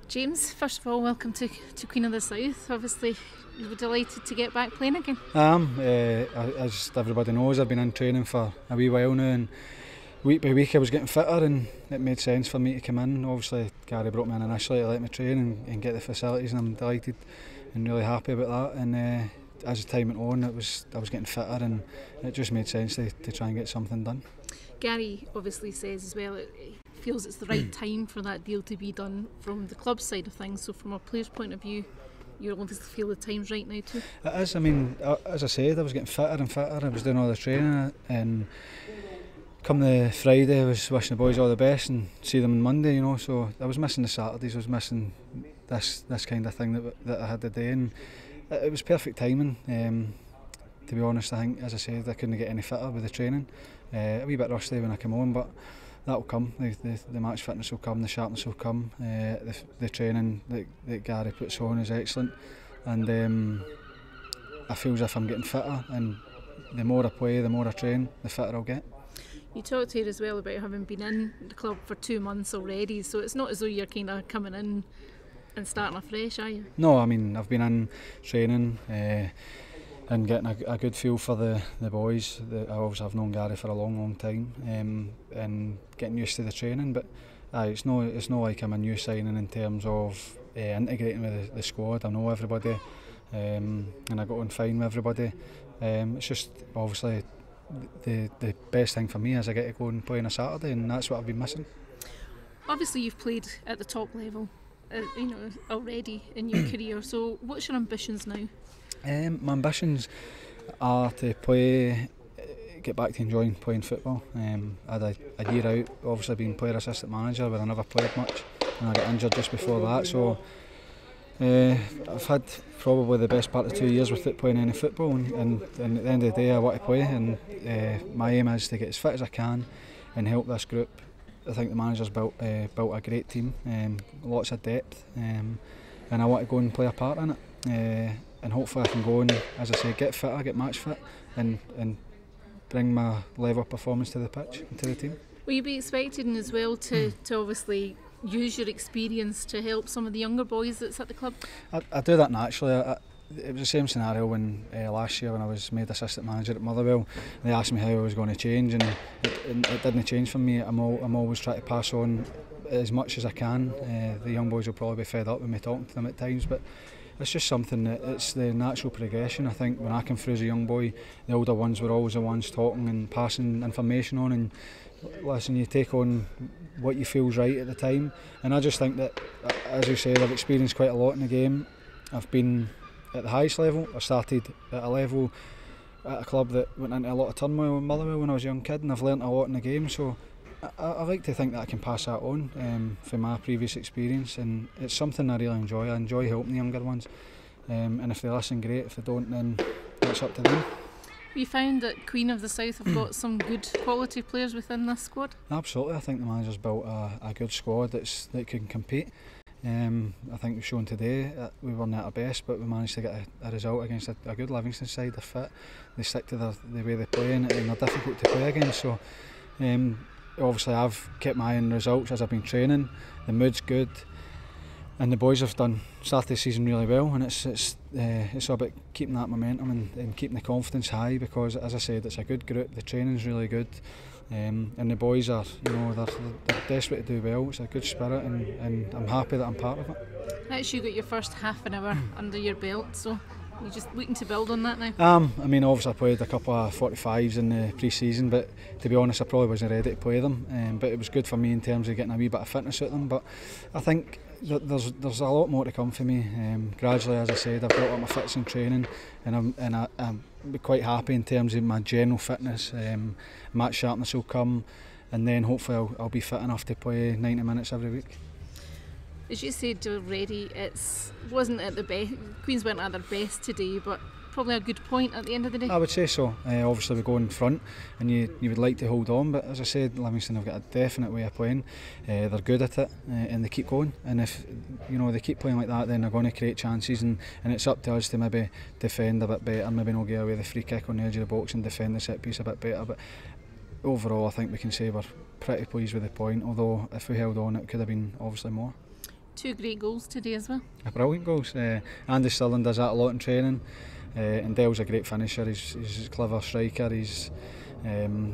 James, first of all, welcome to Queen of the South. Obviously, you were delighted to get back playing again. As everybody knows, I've been in training for a wee while now, and week by week I was getting fitter, and it made sense for me to come in. Obviously, Gary brought me in initially to let me train and get the facilities, and I'm delighted and really happy about that. And as the time went on, I was getting fitter, and it just made sense to try and get something done. Gary obviously says as well he feels it's the right time for that deal to be done from the club side of things. So from a player's point of view, you obviously feel the time's right now too. It is. I mean, as I said, I was getting fitter and fitter. I was doing all the training, and come the Friday, I was wishing the boys all the best and see them on Monday. So I was missing the Saturdays. I was missing this kind of thing that I had today, and it was perfect timing. To be honest, I think, as I said, I couldn't get any fitter with the training. A wee bit rusty when I come on, but that will come. The match fitness will come, the sharpness will come. The training that Gary puts on is excellent, and I feel as if I'm getting fitter, and the more I play, the more I train, the fitter I'll get. You talked here as well about having been in the club for 2 months already, so it's not as though you're kind of coming in and starting afresh, are you? No, I mean, I've been in training and getting a good feel for the boys. I obviously have known Gary for a long time, and getting used to the training, but it's no like I'm a new signing in terms of integrating with the squad. I know everybody, and I got on fine with everybody. It's just obviously the best thing for me is I get to go and play on a Saturday, and that's what I've been missing. Obviously you've played at the top level already in your career, so what's your ambitions now? My ambitions are to get back to enjoying playing football. I had a year out, obviously being player assistant manager, where I never played much, and I got injured just before that, so I've had probably the best part of 2 years without playing any football, and at the end of the day I want to play, and my aim is to get as fit as I can and help this group. I think the manager's built a great team, lots of depth, and I want to go and play a part in it. And hopefully I can go and, as I say, get fitter, get match fit, and bring my level of performance to the pitch and to the team. Will you be expecting as well to obviously use your experience to help some of the younger boys that's at the club? I do that naturally. It was the same scenario when last year when I was made assistant manager at Motherwell. They asked me how I was going to change, and it didn't change for me. I'm always trying to pass on as much as I can. The young boys will probably be fed up with me talking to them at times, but it's just something that it's the natural progression. I think when I came through as a young boy, the older ones were always the ones talking and passing information on, and listen, you take on what you feel's right at the time. And I just think that, as you said, I've experienced quite a lot in the game. I've been at the highest level. I started at a level at a club that went into a lot of turmoil in Motherwell when I was a young kid, and I've learnt a lot in the game, so I like to think that I can pass that on from my previous experience, and it's something I really enjoy. I enjoy helping the younger ones, and if they listen, great. If they don't, then it's up to them. You found that Queen of the South have got some good quality players within this squad? Absolutely. I think the manager's built a good squad that can compete. I think we've shown today that we weren't at our best, but we managed to get a result against a good Livingston side. They're fit, they stick to the way they play, and they're difficult to play against. So obviously I've kept my eye on results as I've been training. The mood's good, and the boys have started the season really well, and it's all about keeping that momentum and keeping the confidence high, because, as I said, it's a good group. The training's really good, and the boys are, they're desperate to do well. It's a good spirit, and I'm happy that I'm part of it. Actually, you got your first half an hour under your belt, so you're just looking to build on that now? I mean, obviously I played a couple of 45s in the pre-season, but to be honest I probably wasn't ready to play them, but it was good for me in terms of getting a wee bit of fitness at them. But I think there's a lot more to come for me. Gradually, as I said, I've built up my fitness and training, and I'm quite happy in terms of my general fitness. Match sharpness will come, and then hopefully I'll be fit enough to play 90 minutes every week. As you said already, wasn't at the best. Queens weren't at their best today, but probably a good point at the end of the day. I would say so. Obviously we go in front, and you would like to hold on, but as I said, Livingston have got a definite way of playing. They're good at it, and they keep going. And if they keep playing like that, then they're going to create chances, and it's up to us to maybe defend a bit better, maybe not give away the free kick on the edge of the box and defend the set piece a bit better. But overall, I think we can say we're pretty pleased with the point. Although if we held on, it could have been obviously more. 2 great goals today as well. Brilliant goals. Andy Stirling does that a lot in training, and Dell's a great finisher. He's a clever striker.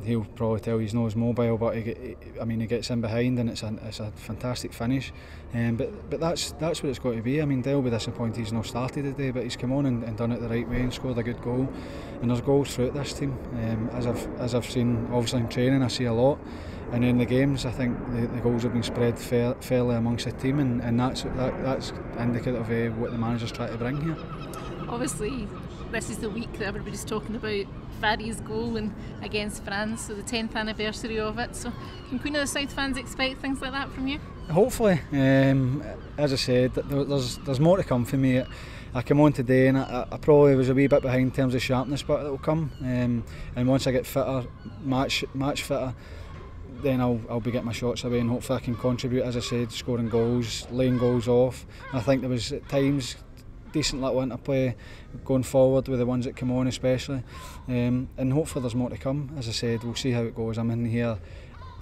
He'll probably tell he's not as mobile, but he gets in behind, and it's a fantastic finish. But that's what it's got to be. I mean, Dell will be disappointed he's not started today, but he's come on and done it the right way and scored a good goal. And there's goals throughout this team. As I've seen, obviously in training, I see a lot. And in the games, I think the goals have been spread fairly amongst the team, and that's indicative of what the manager's trying to bring here. Obviously, this is the week that everybody's talking about Fary's goal and against France, so the 10th anniversary of it. So can Queen of the South fans expect things like that from you? Hopefully. As I said, there's more to come for me. I came on today and I probably was a wee bit behind in terms of sharpness, but it'll come. And once I get fitter, match fitter, then I'll be getting my shots away, and hopefully I can contribute, as I said, scoring goals, laying goals off. I think there was at times decent little interplay going forward with the ones that come on especially, and hopefully there's more to come. As I said, we'll see how it goes. I'm in here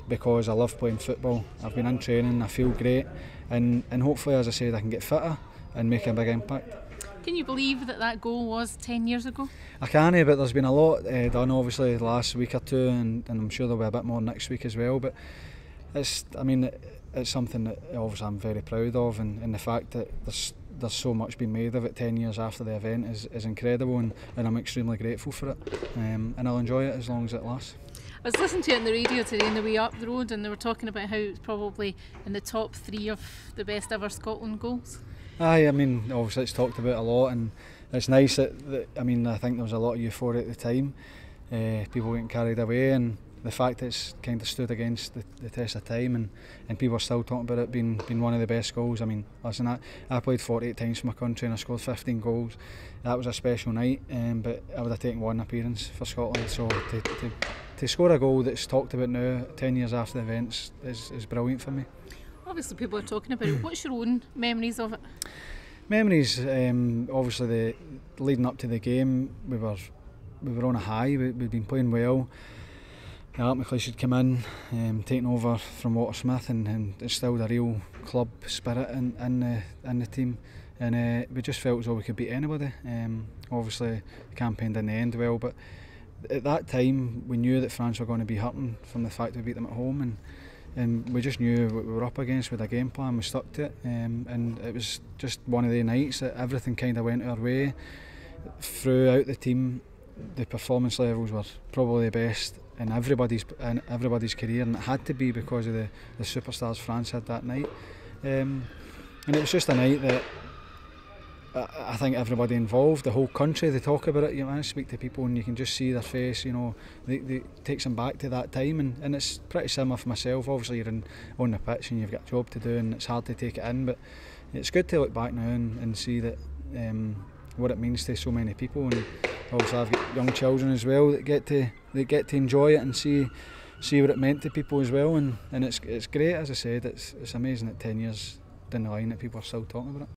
because I love playing football. I've been in training, I feel great, and hopefully, as I said, I can get fitter and make a big impact. Can you believe that goal was 10 years ago? I can't, but there's been a lot done obviously the last week or two, and I'm sure there'll be a bit more next week as well. But it's something that obviously I'm very proud of, and the fact that there's so much been made of it 10 years after the event is incredible, and I'm extremely grateful for it, and I'll enjoy it as long as it lasts. I was listening to it on the radio today on the way up the road, and they were talking about how it's probably in the top 3 of the best ever Scotland goals. Aye, I mean, obviously it's talked about a lot, and it's nice that I think there was a lot of euphoria at the time, people getting carried away, and the fact that it's kind of stood against the test of time, and people are still talking about it being one of the best goals. I mean, listen, I played 48 times for my country and I scored 15 goals. That was a special night, but I would have taken one appearance for Scotland. So to score a goal that's talked about now 10 years after the events is brilliant for me. Obviously people are talking about it. What's your own memories of it? Memories, obviously the leading up to the game, we were on a high. We'd been playing well. Art McLeish had come in, taken over from Watersmith, and instilled a real club spirit in the team, and we just felt as though we could beat anybody. Obviously the campaign didn't end well, but at that time we knew that France were going to be hurting from the fact we beat them at home, and we just knew what we were up against with a game plan. We stuck to it, and it was just one of the nights that everything kind of went our way. Throughout the team, the performance levels were probably the best in everybody's career, and it had to be because of the superstars France had that night. And it was just a night that I think everybody involved, the whole country, they talk about it. You know, I speak to people and you can just see their face. You know, they takes them back to that time, and it's pretty similar for myself. Obviously, you're on the pitch and you've got a job to do, and it's hard to take it in. But it's good to look back now and see that what it means to so many people. And obviously, I've got young children as well that get to enjoy it and see what it meant to people as well. And it's great, as I said. It's amazing that 10 years down the line that people are still talking about it.